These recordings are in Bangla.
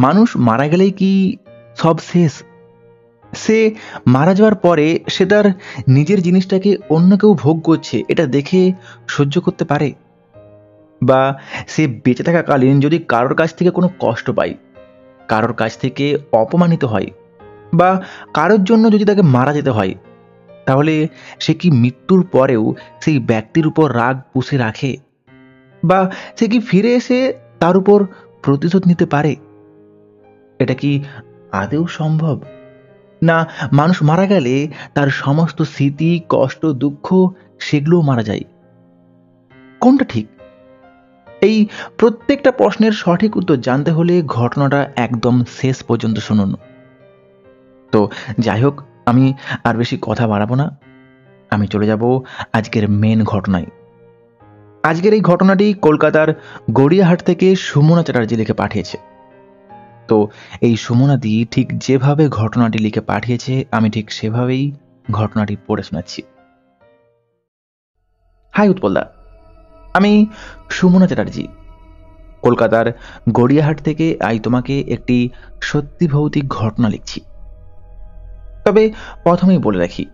মানুষ মারা গেলেই কি সব শেষ? সে মারা যাওয়ার পরে সে তার নিজের জিনিসটাকে অন্য কেউ ভোগ করছে এটা দেখে সহ্য করতে পারে? বা সে বেঁচে থাকাকালীন যদি কারোর কাছ থেকে কোনো কষ্ট পায়, কারোর কাছ থেকে অপমানিত হয়, বা কারোর জন্য যদি তাকে মারা যেতে হয়, তাহলে সে কি মৃত্যুর পরেও সেই ব্যক্তির উপর রাগ পুষে রাখে? বা সে কি ফিরে এসে তার উপর প্রতিশোধ নিতে পারে? এটা কি আদৌ সম্ভব? না মানুষ মারা গেলে তার সমস্ত স্মৃতি, কষ্ট, দুঃখ সেগুলোও মারা যায়? কোনটা ঠিক? এই প্রত্যেকটা প্রশ্নের সঠিক উত্তর জানতে হলে ঘটনাটা একদম শেষ পর্যন্ত শুনুন। তো যাই হোক, আমি আর বেশি কথা বাড়াবো না। আমি চলে যাব আজকের মেন ঘটনায়। আজকের এই ঘটনাটি কলকাতার গড়িয়াহাট থেকে সুমনা চ্যাটার্জি লিখে পাঠিয়েছে। তো এই সুমনাদি ঠিক যেভাবে ঘটনাটি লিখে পাঠিয়েছে আমি ঠিক সেভাবেই ঘটনাটি পড়ে শোনাচ্ছি। হাই উৎপলদা, আমি সুমনা চ্যাটার্জি কলকাতার গড়িয়াহাট থেকে তোমাকে একটি সত্যি ভৌতিক ঘটনা লিখছি। তবে প্রথমেই বলে রাখি,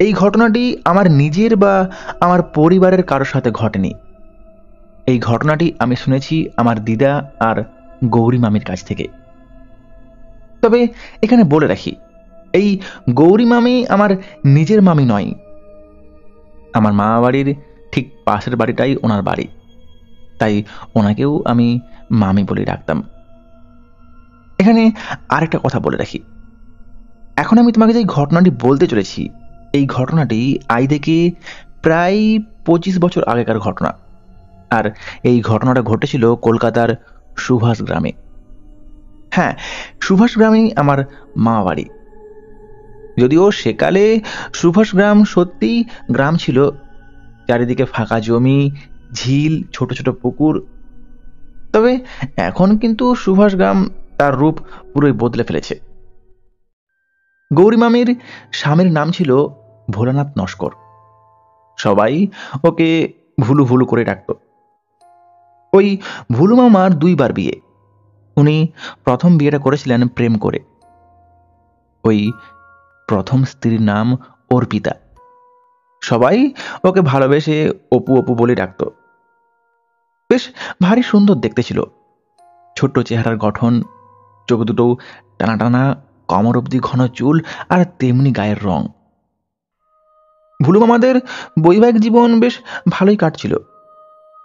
এই ঘটনাটি আমার নিজের বা আমার পরিবারের কারোর সাথে ঘটেনি। এই ঘটনাটি আমি শুনেছি আমার দিদা আর গৌরী মামির কাছ থেকে। তবে এখানে বলে রাখি, এই গৌরী মামি আমার নিজের মামি নয়। আমার মামা বাড়ির ঠিক পাশের বাড়িটাই ওনার বাড়ি, তাই ওনাকেও আমি মামি বলে ডাকতাম। এখানে আরেকটা কথা বলে রাখি, এখন আমি তোমাকে যে ঘটনাটি বলতে চলেছি, এই ঘটনাটি থেকে প্রায় 25 বছর আগেকার ঘটনা। আর এই ঘটনাটা ঘটেছিল কলকাতার সুভাষ গ্রামে। হ্যাঁ, সুভাষ গ্রামেই আমার মা বাড়ি। যদিও সেকালে সুভাষ গ্রাম সত্যিই গ্রাম ছিল, চারিদিকে ফাঁকা জমি, ঝিল, ছোট ছোট পুকুর। তবে এখন কিন্তু সুভাষ গ্রাম তার রূপ পুরোই বদলে ফেলেছে। গৌরী মামির স্বামীর নাম ছিল ভোলানাথ নস্কর। সবাই ওকে ভুলু ভুলু করে ডাকত। ওই ভুলু মামার 2 বার বিয়ে। উনি প্রথম বিয়েটা করেছিলেন প্রেম করে। ওই প্রথম স্ত্রীর নাম অর্পিতা। সবাই ওকে ভালোবেসে অপু অপু বলে ডাকত। বেশ ভারী সুন্দর দেখতে ছিল, ছোট্ট চেহারার গঠন, চোখ দুটো টানা টানা, কমর অবধি ঘন চুল, আর তেমনি গায়ের রং। ভুলু মামাদের বৈবাহিক জীবন বেশ ভালোই কাটছিল,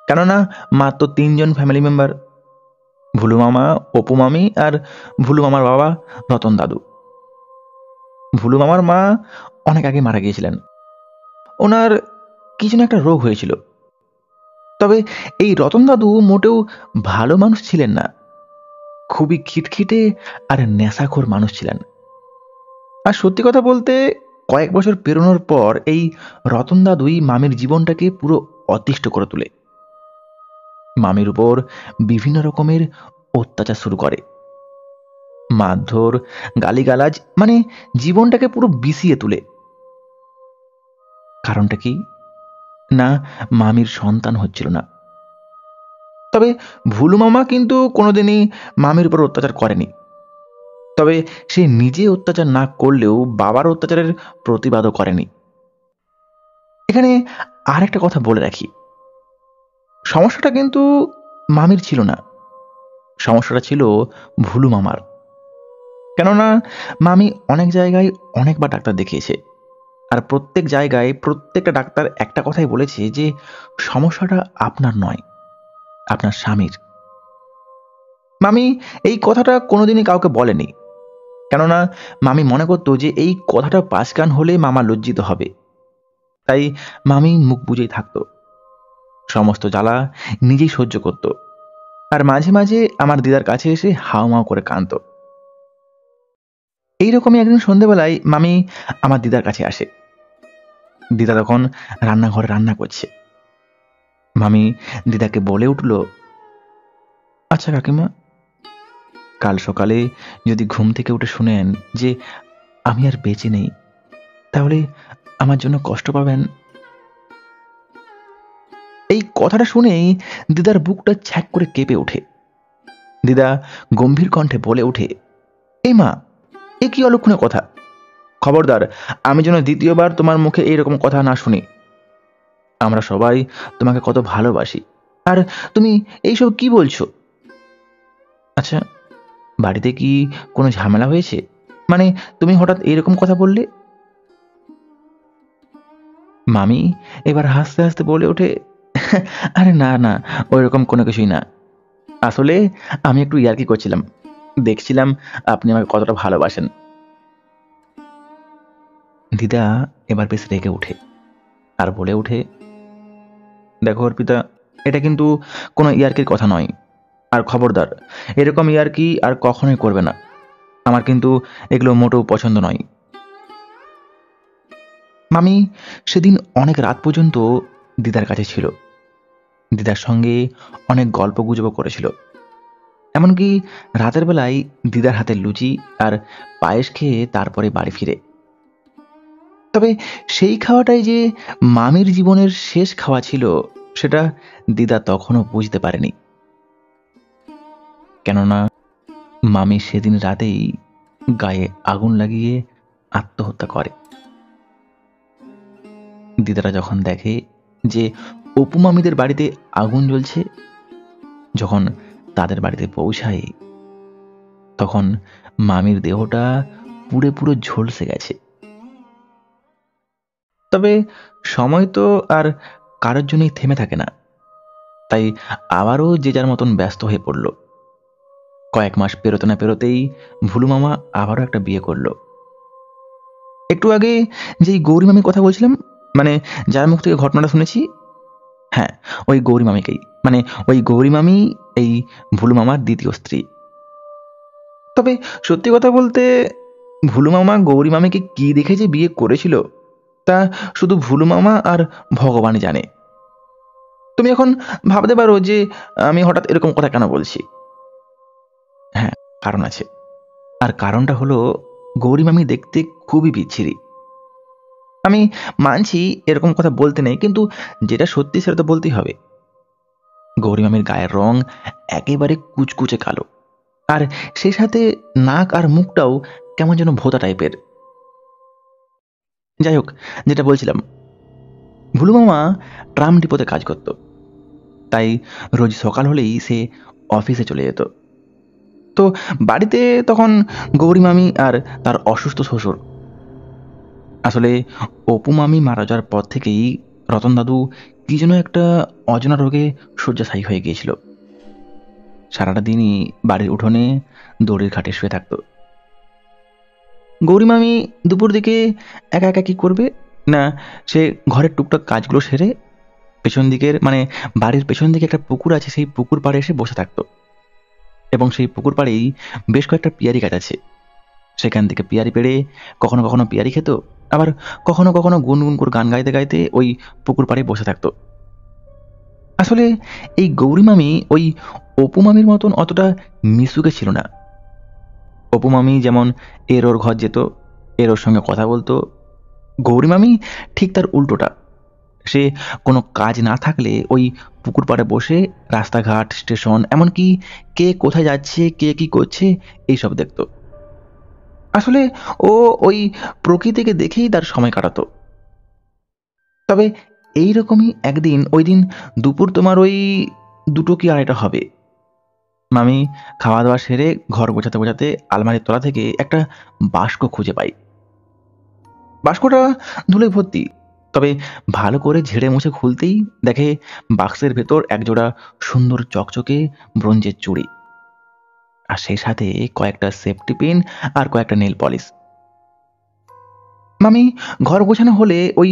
কেননা মাত্র 3 জন ফ্যামিলি মেম্বার, ভুলু মামা, অপু মামি আর ভুলু মামার বাবা রতন দাদু। ভুলু মামার মা অনেক আগে মারা গিয়েছিলেন। ওনার কিছু না একটা রোগ হয়েছিল। তবে এই রতন দাদু মোটেও ভালো মানুষ ছিলেন না, খুবই খিটখিটে আর নেশাখোর মানুষ ছিলেন। আর সত্যি কথা বলতে, কয়েক বছর পেরোনোর পর এই রতন দাদুই মামির জীবনটাকে পুরো অতিষ্ঠ করে তোলে। মামির উপর বিভিন্ন রকমের অত্যাচার শুরু করে, মারধর, গালিগালাজ, মানে জীবনটাকে পুরো বিষিয়ে তোলে। কারণটা কি? না, মামির সন্তান হচ্ছিল না। তবে ভুলু মামা কিন্তু কোনোদিনই মামির উপর অত্যাচার করেনি। তবে সে নিজে অত্যাচার না করলেও বাবার অত্যাচারের প্রতিবাদও করেনি। এখানে আরেকটা কথা বলে রাখি, সমস্যাটা কিন্তু মামির ছিল না, সমস্যাটা ছিল ভুলু মামার। কেননা মামি অনেক জায়গায় অনেকবার ডাক্তার দেখিয়েছে, আর প্রত্যেক জায়গায় প্রত্যেকটা ডাক্তার একটা কথাই বলেছে যে সমস্যাটা আপনার নয়, আপনার স্বামীর। মামি এই কথাটা কোনোদিনই কাউকে বলেনি, কেননা মামি মনে করতো যে এই কথাটা পাশ কান হলে মামা লজ্জিত হবে। তাই মামি মুখ বুজেই থাকতো, সমস্ত জ্বালা নিজেই সহ্য করত, আর মাঝে মাঝে আমার দিদার কাছে এসে হাউমাউ করে কাঁদত। এইরকমই একদিন সন্ধেবেলায় মামি আমার দিদার কাছে আসে। দিদা তখন রান্নাঘরে রান্না করছে। মামি দিদাকে বলে উঠল, আচ্ছা কাকিমা, কাল সকালে যদি ঘুম থেকে উঠে শুনেন যে আমি আর বেঁচে নেই, তাহলে আমার জন্য কষ্ট পাবেন। এই কথাটা শুনেই দিদার বুকটা ছ্যাক করে কেঁপে ওঠে। দিদা গম্ভীর কণ্ঠে বলে ওঠে, এই মা, এ কি অলক্ষণে কথা! খবরদার, আমি যেন দ্বিতীয়বার তোমার মুখে এইরকম কথা না শুনি। আমরা সবাই তোমাকে কত ভালোবাসি, আর তুমি এইসব কি বলছো? আচ্ছা, বাড়িতে কি কোনো ঝামেলা হয়েছে? মানে তুমি হঠাৎ এইরকম কথা বললে? মামি এবার হাসতে হাসতে বলে ওঠে, আরে না না, ওইরকম কোনো কিছুই না। আসলে আমি একটু ইয়ার্কি করছিলাম, দেখছিলাম আপনি আমাকে কতটা ভালোবাসেন। দিদা এবার বেশ রেগে ওঠে আর বলে ওঠে, দেখো অর্পিতা, এটা কিন্তু কোনো ইয়ার্কির কথা নয়, আর খবরদার এরকম ইয়ার্কি আর কখনোই করবে না। আমার কিন্তু এগুলো মোটেও পছন্দ নয়। মামি সেদিন অনেক রাত পর্যন্ত দিদার কাছে ছিল, দিদার সঙ্গে অনেক গল্প গুজব করেছিল। এমনকি রাতের বেলায় দিদার হাতের লুচি আর পায়েস খেয়ে তারপরে বাড়ি ফিরে। তবে সেই খাওয়াটাই যে মামির জীবনের শেষ খাওয়া ছিল, সেটা দিদা তখনও বুঝতে পারেনি। কেননা মামি সেদিন রাতেই গায়ে আগুন লাগিয়ে আত্মহত্যা করে। দিদারা যখন দেখে যে অপু মামিদের বাড়িতে আগুন জ্বলছে, যখন তাদের বাড়িতে পৌঁছায়, তখন মামির দেহটা পুড়ে পুরো ঝলসে গেছে। তবে সময় তো আর কারোর জন্যই থেমে থাকে না, তাই আবারও যে যার মতন ব্যস্ত হয়ে পড়ল। কয়েক মাস পেরোতে না পেরোতেই ভুলু মামা আবারও একটা বিয়ে করলো। একটু আগে যেই গৌরী মামির কথা বলছিলাম, মানে যার মুখ থেকে ঘটনাটা শুনেছি, হ্যাঁ, ওই গৌরী মামিকেই, মানে ওই গৌরী মামি এই ভুলু মামার দ্বিতীয় স্ত্রী। তবে সত্যি কথা বলতে, ভুলু মামা গৌরী মামিকে কি দেখে যে বিয়ে করেছিল, তা শুধু ভুলু মামা আর ভগবানই জানে। তুমি এখন ভাবতে পারো যে আমি হঠাৎ এরকম কথা কেন বলছি। হ্যাঁ, কারণ আছে। আর কারণটা হলো, গৌরী মামি দেখতে খুবই বিচ্ছিরি। আমি মানছি এরকম কথা বলতে নেই, কিন্তু যেটা সত্যি সেটা তো বলতেই হবে। গৌরী মামির গায়ের রং একেবারে কুচকুচে কালো, আর সেই সাথে নাক আর মুখটাও কেমন যেন ভোঁতা টাইপের। যাই হোক, যেটা বলছিলাম, ভুলু মামা ট্রাম ডিপোতে কাজ করত, তাই রোজ সকাল হলেই সে অফিসে চলে যেত। তো বাড়িতে তখন গৌরী মামি আর তার অসুস্থ শ্বশুর। আসলে অপু মামি মারা যাওয়ার পর থেকেই রতন দাদু কি যেন একটা অজানা রোগে শয্যাশায়ী হয়ে গিয়েছিল। সারাটা দিনই বাড়ির উঠোনে দড়ির খাটে শুয়ে থাকতো। গৌরী মামি দুপুর দিকে একা একা কি করবে না, সে ঘরের টুকটাক কাজগুলো সেরে পেছন দিকের, মানে বাড়ির পেছন দিকে একটা পুকুর আছে, সেই পুকুর পাড়ে এসে বসে থাকতো। এবং সেই পুকুর পাড়েই বেশ কয়েকটা পিয়ারি গাছ আছে, সেখান থেকে পিয়ারি পেড়ে কখনো কখনো পিয়ারি খেত, আবার কখনো কখনো গুনগুন করে গান গাইতে গাইতে ওই পুকুর পাড়ে বসে থাকতো। আসলে এই গৌরী মামি ওই অপু মামির মতন অতটা মিশুকে ছিল না। অপু মামি যেমন এর ওর ঘর যেত, এর ওর সঙ্গে কথা বলতো, গৌরী মামি ঠিক তার উল্টোটা। সে কোনো কাজ না থাকলে ওই পুকুর পাড়ে বসে রাস্তাঘাট, স্টেশন, এমনকি কে কোথায় যাচ্ছে, কে কি করছে, এইসব দেখতো। আসলে ও ওই প্রকৃতিকে দেখেই তার সময় কাটাতো। তবে এইরকমই একদিন, ওই দিন দুপুর তোমার ওই 2টো কি 2:30 হবে, মামি খাওয়া দাওয়া সেরে ঘর গোছাতে গোছাতে আলমারির তলা থেকে একটা বাস্ক খুঁজে পাই। বাস্কটা ধুলে ভর্তি, তবে ভালো করে ঝেড়ে মুছে খুলতেই দেখে বাক্সের ভেতর একজোড়া সুন্দর চকচকে ব্রোঞ্জের চুড়ি, আর সেই সাথে কয়েকটা সেফটি পিন আর কয়েকটা নেল পলিশ। মামি ঘর গোছানো হলে ওই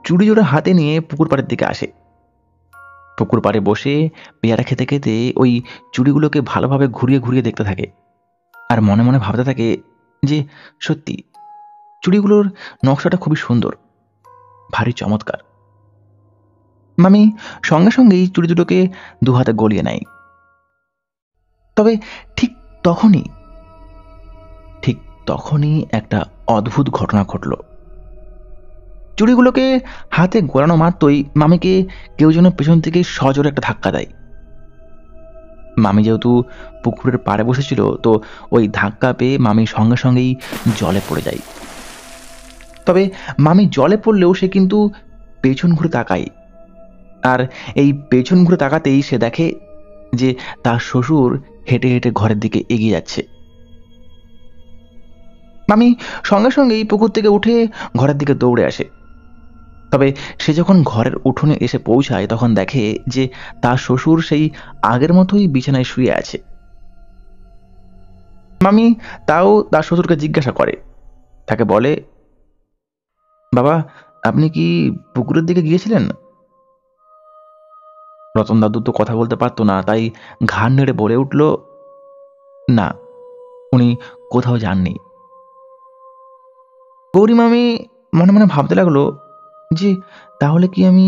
চুড়ি জোড়া হাতে নিয়ে পুকুর পাড়ের দিকে আসে। পুকুর পাড়ে বসে পেয়ারা খেতে খেতে ওই চুড়িগুলোকে ভালোভাবে ঘুরিয়ে ঘুরিয়ে দেখতে থাকে, আর মনে মনে ভাবতে থাকে যে সত্যি চুড়িগুলোর নকশাটা খুবই সুন্দর, ভারী চমৎকার। মামি সঙ্গে সঙ্গেই চুড়ি দুটোকে 2 হাতে গলিয়ে নেয়। তবে ঠিক তখনই ঠিক তখনই একটা অদ্ভুত ঘটনা ঘটল। চুড়িগুলোকে হাতে গলানো মাত্রই মামিকে কেউ যেন পেছন থেকে সজোরে একটা ধাক্কা দেয়। মামি যেহেতু পুকুরের পাড়ে বসেছিল, তো ওই ধাক্কা পেয়ে মামি সঙ্গে সঙ্গেই জলে পড়ে যায়। তবে মামি জলে পড়লেও সে কিন্তু পেছন ঘুরে তাকায়, আর এই পেছন ঘুরে তাকাতেই সে দেখে যে তার শ্বশুর হেঁটে হেঁটে ঘরের দিকে এগিয়ে যাচ্ছে। মামি সঙ্গে সঙ্গেই পুকুর থেকে উঠে ঘরের দিকে দৌড়ে আসে। তবে সে যখন ঘরের উঠোনে এসে পৌঁছায় তখন দেখে যে তার শ্বশুর সেই আগের মতোই বিছানায় শুয়ে আছে। মামি তাও তার শ্বশুরকে জিজ্ঞাসা করে, তাকে বলে, বাবা, আপনি কি পুকুরের দিকে গিয়েছিলেন? রতন দাদু তো কথা বলতে পারতো না, তাই ঘাড় নেড়ে বলে উঠল, না, উনি কোথাও যাননি। গৌরী মামি মনে মনে ভাবতে লাগলো যে তাহলে কি আমি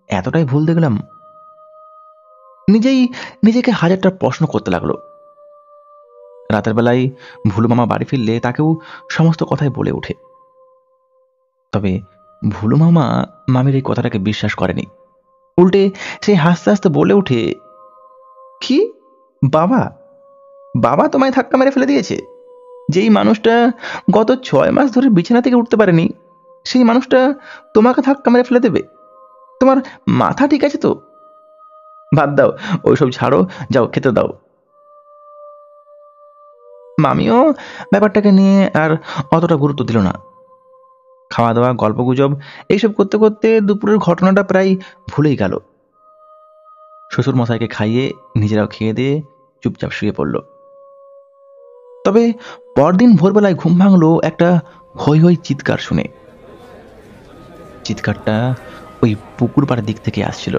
এতটাই ভুল দেখলাম? নিজেই নিজেকে হাজারটা প্রশ্ন করতে লাগলো। রাতের বেলায় ভুলু মামা বাড়ি ফিরলে তাকেও সমস্ত কথাই বলে ওঠে। তবে ভুলু মামা মামির এই কথাটাকে বিশ্বাস করেনি। উল্টে সে হাসতে হাসতে বলে ওঠে, কি বাবা, বাবা তোমায় ধাক্কা মেরে ফেলে দিয়েছে? যেই মানুষটা গত 6 মাস ধরে বিছানা থেকে উঠতে পারেনি, সেই মানুষটা তোমাকে ধাক্কা মেরে ফেলে দেবে? তোমার মাথা ঠিক আছে তো? বাদ দাও, ওইসব ছাড়ো, যাও খেতে দাও। মামিও ব্যাপারটাকে নিয়ে আর অতটা গুরুত্ব দিল না। খাওয়া দাওয়া, গল্পগুজব এইসব করতে করতে দুপুরের ঘটনাটা প্রায় ভুলেই গেল। শ্বশুর মশাইকে খাইয়ে নিজেরাও খেয়ে দিয়ে চুপচাপ শুয়ে পড়ল। তবে পরদিন ভোরবেলায় ঘুম ভাঙলো একটা হৈ হৈ চিৎকার শুনে। চিৎকারটা ওই পুকুর পাড়ের দিক থেকে আসছিল।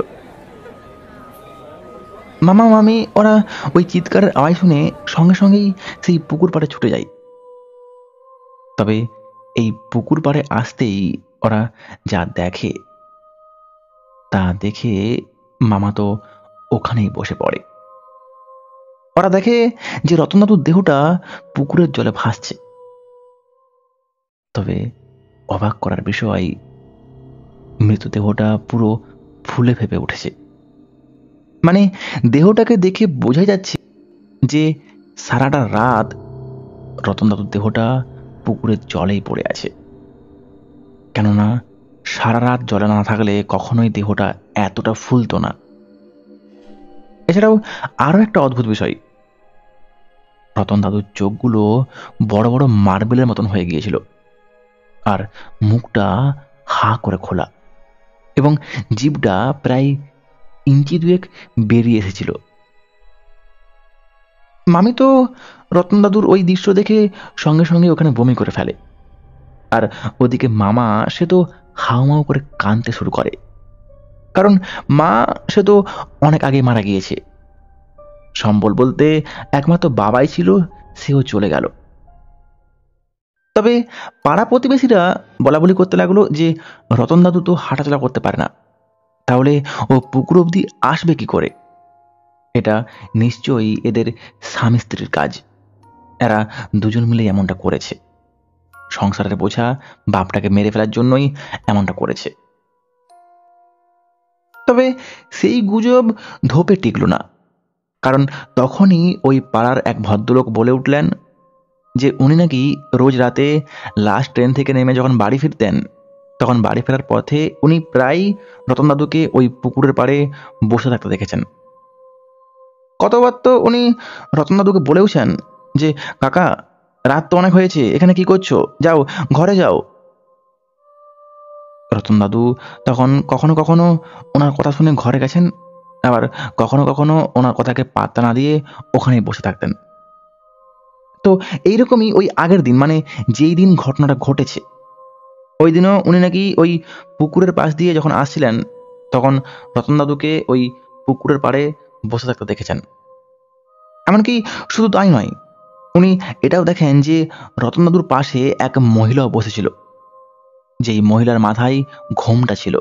মামা মামি ওরা ওই চিৎকারের আওয়াজ শুনে সঙ্গে সঙ্গেই সেই পুকুর পাড়ে ছুটে যায়। তবে এই পুকুর পাড়ে আসতেই ওরা যা দেখে তা দেখে মামা তো ওখানেই বসে পড়ে। ওরা দেখে যে রতনদাদুর দেহটা পুকুরের জলে ভাসছে। তবে অবাক করার বিষয়, মৃতদেহটা পুরো ফুলে ফেপে উঠেছে। মানে দেহটাকে দেখে বোঝা যাচ্ছে যে সারাটা রাত রতনদাদুর দেহটা পুকুরের জলেই পড়ে আছে। কেননা সারা রাত জলে না থাকলে কখনোই দেহটা এতটা ফুলতো না। এছাড়াও আরো একটা অদ্ভুত বিষয়, রতন দাদুর চোখগুলো বড় বড় মার্বেলের মতন হয়ে গিয়েছিল, আর মুখটা হা করে খোলা, এবং জিভটা প্রায় ইঞ্চি 2 বেরিয়ে এসেছিল। মামি তো রতন দাদুর ওই দৃশ্য দেখে সঙ্গে সঙ্গে ওখানে বমি করে ফেলে। আর ওদিকে মামা সে তো হাউমাউ করে কাঁদতে শুরু করে, কারণ মা সে তো অনেক আগে মারা গিয়েছে। সম্বল বলতে একমাত্র বাবাই ছিল, সেও চলে গেল। তবে পাড়া প্রতিবেশীরা বলাবলি করতে লাগলো যে রতন দাদু তো হাঁটাচলা করতে পারে না, তাহলে ও পুকুর অবধি আসবে কি করে? এটা নিশ্চয়ই এদের স্বামী স্ত্রীর কাজ। এরা দুজন মিলে এমনটা করেছে। সংসারের বোঝা বাপটাকে মেরে ফেলার জন্যই এমনটা করেছে। তবে সেই গুজব ধোপে টিকল না, কারণ তখনই ওই পাড়ার এক ভদ্রলোক বলে উঠলেন যে উনি নাকি রোজ রাতে লাস্ট ট্রেন থেকে নেমে যখন বাড়ি ফিরতেন, তখন বাড়ি ফেরার পথে উনি প্রায়ই রতন দাদুকে ওই পুকুরের পাড়ে বসে থাকতে দেখেছেন। কতবার তো উনি রতন দাদুকে বলেওছেন যে, কাকা, রাত তো অনেক হয়েছে, এখানে কি করছো? যাও, ঘরে যাও। রতন দাদু তখন কখনো কখনো ওনার কথা শুনে ঘরে গেছেন, আবার কখনো কখনো ওনার কথাকে পাত্তা না দিয়ে ওখানেই বসে থাকতেন। তো এইরকমই ওই আগের দিন, মানে যেই দিন ঘটনাটা ঘটেছে, ওই দিনও উনি নাকি ওই পুকুরের পাশ দিয়ে যখন আসছিলেন, তখন রতন দাদুকে ওই পুকুরের পাড়ে বসে থাকতে দেখেছেন। এমনকি শুধু তাই নয়, উনি এটাও দেখেন যে রতন দাদুর পাশে এক মহিলাও বসেছিল, যেই মহিলার মাথায় ঘোমটা ছিল।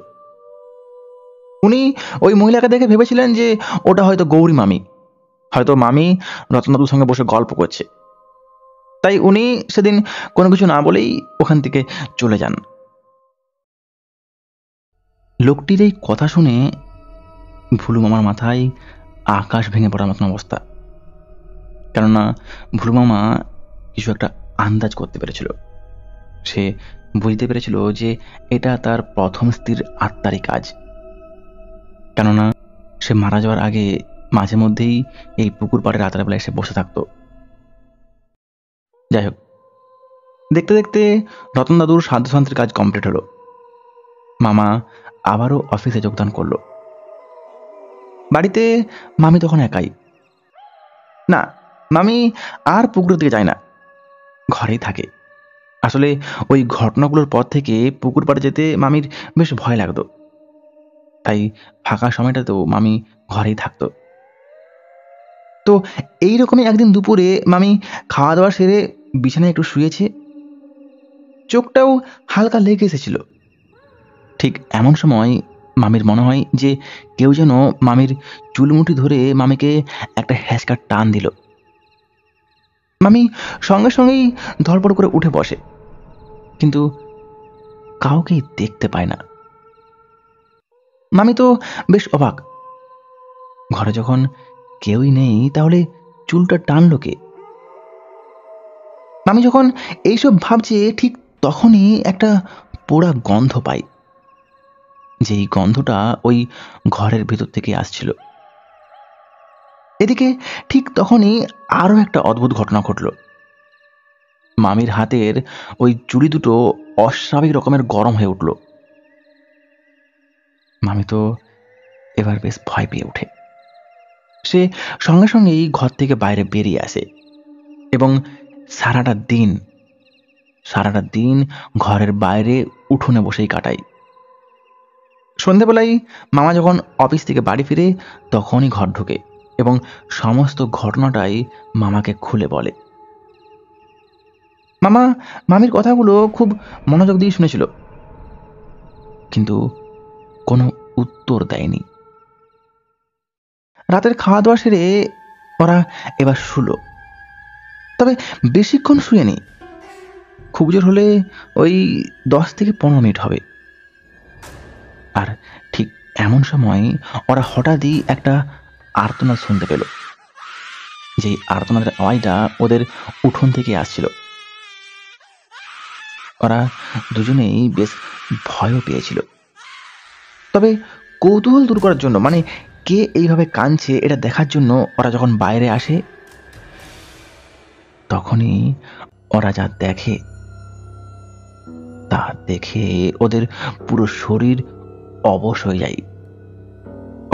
উনি ওই মহিলাকে দেখে ভেবেছিলেন যে ওটা হয়তো গৌরী মামি, হয়তো মামি রতন দাদুর সঙ্গে বসে গল্প করছে। তাই উনি সেদিন কোনো কিছু না বলেই ওখান থেকে চলে যান। লোকটির এই কথা শুনে ভুলু মামার মাথায় আকাশ ভেঙে পড়ার মতন অবস্থা। কেননা ভুরু মামা কিছু একটা আন্দাজ করতে পেরেছিল। সে বুঝতে পেরেছিল যে এটা তার প্রথম স্ত্রীর আত্মারই কাজ। কেননা সে মারা যাওয়ার আগে মাঝে মধ্যেই এই পুকুর পাড়ে রাতের বেলা এসে বসে থাকতো। যাই হোক, দেখতে দেখতে রতন দাদুর সাধ্যশান্তির কাজ কমপ্লিট হলো। মামা আবারও অফিসে যোগদান করলো। বাড়িতে মামি তখন একাই। না, মামি আর পুকুরের দিকে যায় না, ঘরেই থাকে। আসলে ওই ঘটনাগুলোর পর থেকে পুকুর পাড়ে যেতে মামির বেশ ভয় লাগতো। তাই ফাঁকা সময়টাতেও মামি ঘরেই থাকতো। তো এইরকমই একদিন দুপুরে মামি খাওয়া দাওয়া সেরে বিছানায় একটু শুয়েছে, চোখটাও হালকা লেগে এসেছিল। ঠিক এমন সময় মামির মনে হয় যে কেউ যেন মামির চুলমুঠি ধরে মামিকে একটা হ্যাঁচকা টান দিল। মামি সঙ্গে সঙ্গেই ধড়পড় করে উঠে বসে, কিন্তু কাউকেই দেখতে পায় না। মামি তো বেশ অবাক, ঘরে যখন কেউই নেই তাহলে চুলটা টানলো কে? মামি যখন এইসব ভাবছে ঠিক তখনই একটা পোড়া গন্ধ পাই, যেই গন্ধটা ওই ঘরের ভেতর থেকে আসছিল। এদিকে ঠিক তখনই আরো একটা অদ্ভুত ঘটনা ঘটল। মামির হাতের ওই চুড়ি দুটো অস্বাভাবিক রকমের গরম হয়ে উঠল। মামি তো এবার বেশ ভয় পেয়ে ওঠে। সে সঙ্গে সঙ্গেই ঘর থেকে বাইরে বেরিয়ে আসে এবং সারাটা দিন ঘরের বাইরে উঠোনে বসেই কাটাই। সন্ধেবেলায় মামা যখন অফিস থেকে বাড়ি ফিরে তখনই ঘর ঢোকে এবং সমস্ত ঘটনাটাই মামাকে খুলে বলে। মামা মামির কথাগুলো খুব মনোযোগ দিয়ে শুনেছিল, কিন্তু কোনো উত্তর দেয়নি। রাতের খাওয়া দাওয়া সেরে ওরা এবার শুলো, তবে বেশিক্ষণ শুয়েনি। খুব জোর হলে ওই 10 থেকে 15 মিনিট হবে। আর ঠিক এমন সময় ওরা হঠাৎই একটা আর্তনাদ শুনতে পেল, যেই আর্তনাদের আওয়াজটা ওদের উঠোন থেকে আসছিল। ওরা দুজনেই বেশ ভয়ও পেয়েছিল, তবে কৌতূহল দূর করার জন্য, মানে কে এইভাবে কাঁদছে এটা দেখার জন্য ওরা যখন বাইরে আসে তখনই ওরা যা দেখে তা দেখে ওদের পুরো শরীর অবশ হয়ে যায়।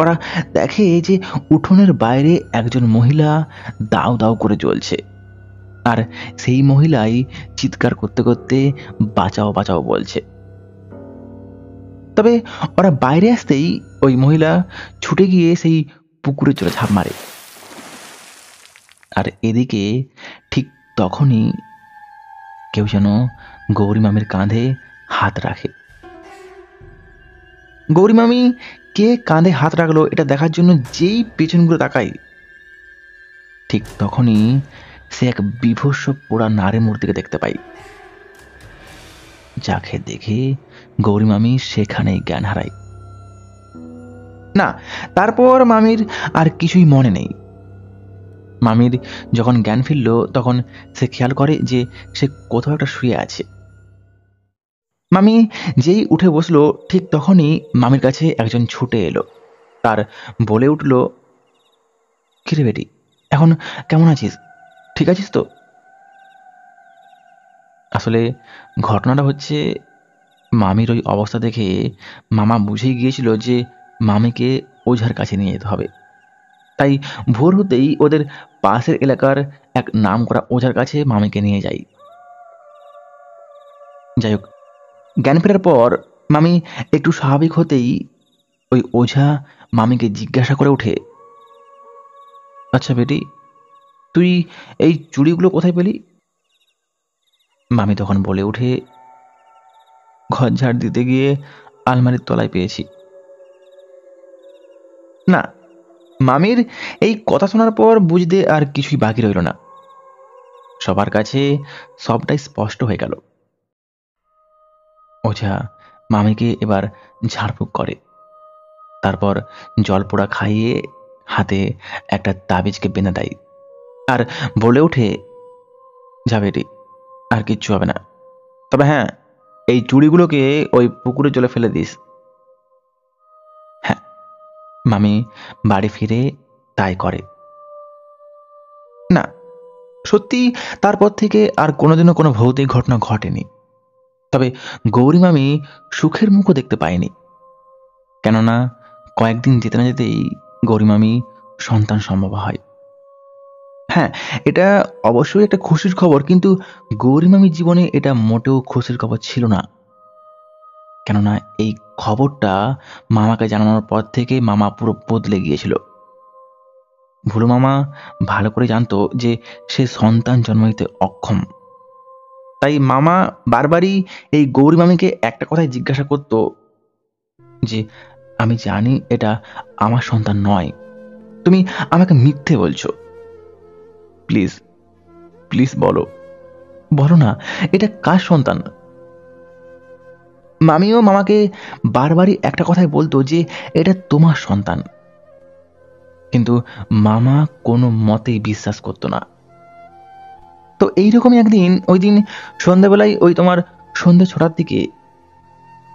ওরা দেখে যে উঠোনের বাইরে একজন মহিলা দাউ দাউ করে জ্বলছে, আর সেই মহিলাই চিৎকার করতে করতে বাঁচাও বাঁচাও বলছে। তবে ওরা বাইরে আসতেই ওই মহিলা ছুটে গিয়ে সেই পুকুরে চলে ঝাঁপ মারে। আর এদিকে ঠিক তখনই কেউ যেন গৌরী মামির কাঁধে হাত রাখে। গৌরী মামি কে কাঁধে হাত রাখলো এটা দেখার জন্য যেই পেছন ঘুরে তাকাই, ঠিক তখনই সে এক বিভৎস পোড়া নারী মূর্তিকে দেখতে পাই, যাকে দেখে গৌরী মামি সেখানেই জ্ঞান হারায়। না, তারপর মামির আর কিছুই মনে নেই। মামির যখন জ্ঞান ফিরল তখন সে খেয়াল করে যে সে কোথাও একটা শুয়ে আছে। মামি যেই উঠে বসলো ঠিক তখনই মামির কাছে একজন ছুটে এলো, তার বলে উঠল, কিরে বেটি, এখন কেমন আছিস? ঠিক আছিস তো? আসলে ঘটনাটা হচ্ছে, মামির ওই অবস্থা দেখে মামা বুঝেই গিয়েছিল যে মামিকে ওঝার কাছে নিয়ে যেতে হবে। তাই ভোর হতেই ওদের পাশের এলাকার এক নামকরা ওঝার কাছে মামিকে নিয়ে যাই। যাই হোক, জ্ঞান ফেরার পর মামি একটু স্বাভাবিক হতেই ওই ওঝা মামিকে জিজ্ঞাসা করে ওঠে, আচ্ছা বেটি, তুই এই চুড়িগুলো কোথায় পেলি? মামি তখন বলে ওঠে, ঘর ঝাড় দিতে গিয়ে আলমারির তলায় পেয়েছি। না, মামির এই কথা শোনার পর বুঝতে আর কিছুই বাকি রইল না। সবার কাছে সবটাই স্পষ্ট হয়ে গেল। ওঝা মামিকে এবার ঝাড়ফুঁক করে, তারপর জল পোড়া খাইয়ে হাতে একটা তাবিজকে বেঁধে দেয় আর বলে ওঠে, যা বেটি, আর কিচ্ছু হবে না, তবে হ্যাঁ, এই চুড়িগুলোকে ওই পুকুরে জলে ফেলে দিস। হ্যাঁ, মামি বাড়ি ফিরে তাই করে। না, সত্যি তারপর থেকে আর কোনোদিনও কোনো ভৌতিক ঘটনা ঘটেনি। তবে গৌরী মামি সুখের মুখও দেখতে পায়নি, কেননা কয়েকদিন যেতে না যেতেই গৌরী মামি সন্তান সম্ভব হয়। হ্যাঁ, এটা অবশ্যই একটা খুশির খবর, কিন্তু গৌরী মামির জীবনে এটা মোটেও খুশির খবর ছিল না। কেননা এই খবরটা মামাকে জানানোর পর থেকে মামা পুরো বদলে গিয়েছিল। ভুলু মামা ভালো করে জানতো যে সে সন্তান জন্ম দিতে অক্ষম। তাই মামা বারবারই এই গৌরী মামিকে একটা কথাই জিজ্ঞাসা করত যে, আমি জানি এটা আমার সন্তান নয়, তুমি আমাকে মিথ্যে বলছো, প্লিজ প্লিজ বলো, বলো না এটা কার সন্তান। মামিও মামাকে বারবারই একটা কথাই বলতো যে এটা তোমার সন্তান, কিন্তু মামা কোনো মতেই বিশ্বাস করতো না। তো এইরকমই একদিন, ওই দিন সন্ধ্যাবেলায় ওই তোমার সন্ধ্যে 6টার দিকে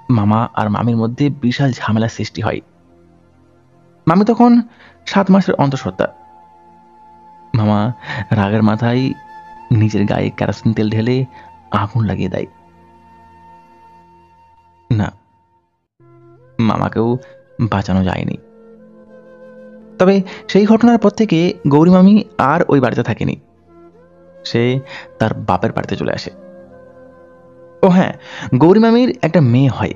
মামা আর মামির মধ্যে বিশাল ঝামেলার সৃষ্টি হয়। মামি তখন 7 মাসের অন্তঃসত্ত্বা। মামা রাগের মাথায় নিজের গায়ে কেরোসিন তেল ঢেলে আগুন লাগিয়ে দেয়। না, মামাকেও বাঁচানো যায়নি। তবে সেই ঘটনার পর থেকে গৌরী মামি আর ওই বাড়িতে থাকেনি, সে তার বাপের বাড়িতে চলে আসে। ও হ্যাঁ, গৌরী মামির একটা মেয়ে হয়,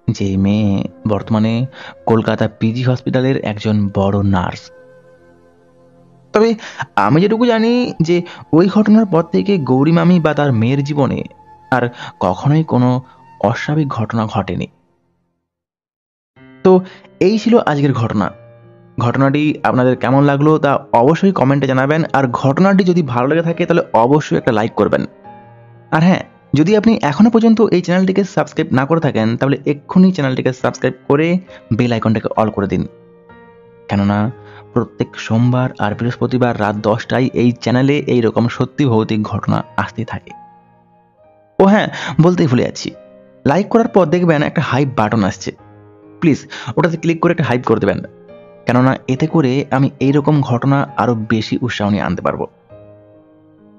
যে মেয়ে বর্তমানে কলকাতা পিজি হসপিটালের একজন বড় নার্স। তবে আমি যেটুকু জানি যে ওই ঘটনার পর থেকে গৌরী মামি বা তার মেয়ের জীবনে আর কখনোই কোনো অস্বাভাবিক ঘটনা ঘটেনি। তো এই ছিল আজকের ঘটনা। ঘটনাটি আপনাদের কেমন লাগলো তা অবশ্যই কমেন্টে জানাবেন, আর ঘটনাটি যদি ভালো লেগে থাকে তাহলে অবশ্যই একটা লাইক করবেন। আর হ্যাঁ, যদি আপনি এখনো পর্যন্ত এই চ্যানেলটিকে সাবস্ক্রাইব না করে থাকেন তাহলে এক্ষুনি চ্যানেলটিকে সাবস্ক্রাইব করে বেল আইকনটাকে অল করে দিন, কেননা প্রত্যেক সোমবার আর বৃহস্পতিবার রাত 10টায় এই চ্যানেলে এইরকম সত্যি ভৌতিক ঘটনা আসতে থাকে। ও হ্যাঁ, বলতেই ভুলে যাচ্ছি, লাইক করার পর দেখবেন একটা হাইপ বাটন আসছে, প্লিজ ওটাতে ক্লিক করে একটা হাইপ করে দেবেন, কেননা এতে করে আমি এইরকম ঘটনা আরো বেশি উৎসাহ নিয়ে আনতে পারবো।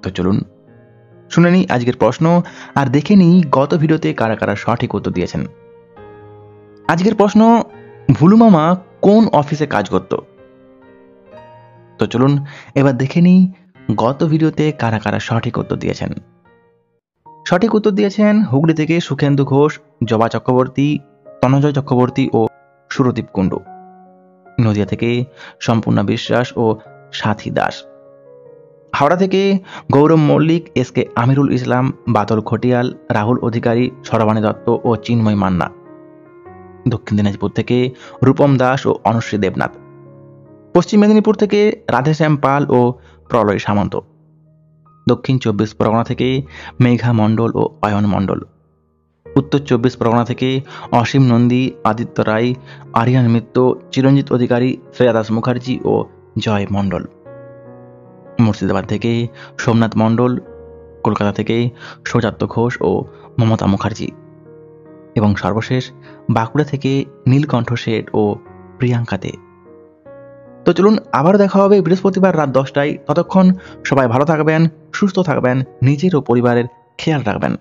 তো চলুন শুনে নিই আজকের প্রশ্ন, আর দেখে নিই গত ভিডিওতে কারা কারা সঠিক উত্তর দিয়েছেন। আজকের প্রশ্ন, ভুলু মামা কোন অফিসে কাজ করত? তো চলুন এবার দেখে নিই গত ভিডিওতে কারা কারা সঠিক উত্তর দিয়েছেন। সঠিক উত্তর দিয়েছেন হুগলি থেকে সুখেন্দু ঘোষ, জবা চক্রবর্তী, তনজয় চক্রবর্তী ও সুরদীপ কুণ্ডু। নদিয়া থেকে সম্পূর্ণা বিশ্বাস ও সাথী দাস। হাওড়া থেকে গৌরব মল্লিক, এসকে আমিরুল ইসলাম, বাদল ঘটিয়াল, রাহুল অধিকারী, সরবাণী দত্ত ও চিন্ময় মান্না। দক্ষিণ দিনাজপুর থেকে রূপম দাস ও অনুশ্রী দেবনাথ। পশ্চিম মেদিনীপুর থেকে রাধেশ্যাম পাল ও প্রলয় সামন্ত। দক্ষিণ 24 পরগনা থেকে মেঘা মণ্ডল ও অয়ন মণ্ডল। উত্তর 24 পরগনা থেকে অসীম নন্দী, আদিত্য রায়, আরিয়ান মিত্র, চিরঞ্জিত অধিকারী, শ্রেয়া দাস মুখার্জি ও জয় মণ্ডল। মুর্শিদাবাদ থেকে সোমনাথ মণ্ডল, কলকাতা থেকে সৌজাত্য ঘোষ ও মমতা মুখার্জি, এবং সর্বশেষ বাঁকুড়া থেকে নীলকণ্ঠ শেঠ ও প্রিয়াঙ্কা দে। তো চলুন আবার দেখা হবে বৃহস্পতিবার রাত 10টায়। ততক্ষণ সবাই ভালো থাকবেন, সুস্থ থাকবেন, নিজের ও পরিবারের খেয়াল রাখবেন।